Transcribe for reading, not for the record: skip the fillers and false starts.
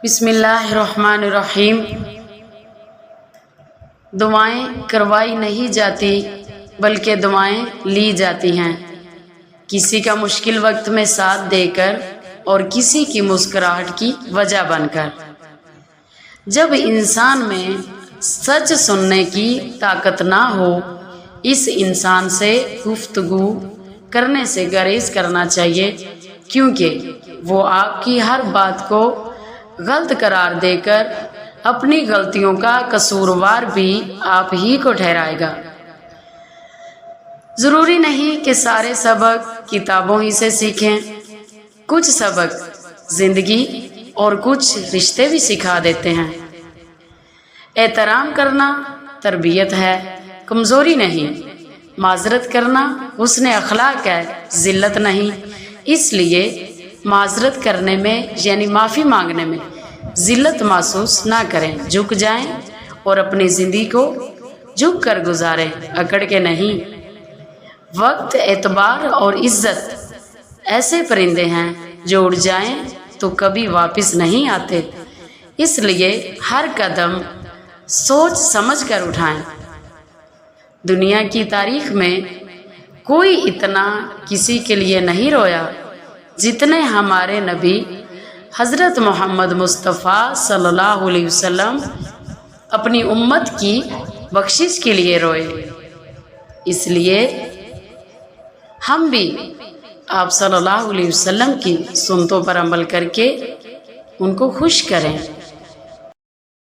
بسم اللہ الرحمن الرحیم۔ دعائیں کروائی نہیں جاتی بلکہ دعائیں لی جاتی ہیں، کسی کا مشکل وقت میں ساتھ دے کر اور کسی کی مسکراہٹ کی وجہ بن کر۔ جب انسان میں سچ سننے کی طاقت نہ ہو، اس انسان سے گفتگو کرنے سے گریز کرنا چاہیے، کیونکہ وہ آپ کی ہر بات کو غلط قرار دے کر اپنی غلطیوں کا قصوروار بھی آپ ہی کو ٹھہرائے گا۔ ضروری نہیں کہ سارے سبق کتابوں ہی سے سیکھیں، کچھ سبق زندگی اور کچھ رشتے بھی سکھا دیتے ہیں۔ احترام کرنا تربیت ہے، کمزوری نہیں۔ معذرت کرنا حسن اخلاق ہے، ذلت نہیں۔ اس لیے معذرت کرنے میں یعنی معافی مانگنے میں ذلت محسوس نہ کریں، جھک جائیں اور اپنی زندگی کو جھک کر گزاریں، اکڑ کے نہیں۔ وقت، اعتبار اور عزت ایسے پرندے ہیں جو اڑ جائیں تو کبھی واپس نہیں آتے، اس لیے ہر قدم سوچ سمجھ کر اٹھائیں۔ دنیا کی تاریخ میں کوئی اتنا کسی کے لیے نہیں رویا جتنے ہمارے نبی حضرت محمد مصطفیٰ صلی اللہ علیہ وسلم اپنی امت کی بخشش کے لیے روئے۔ اس لیے ہم بھی آپ صلی اللہ علیہ وسلم کی سنتوں پر عمل کر کے ان کو خوش کریں۔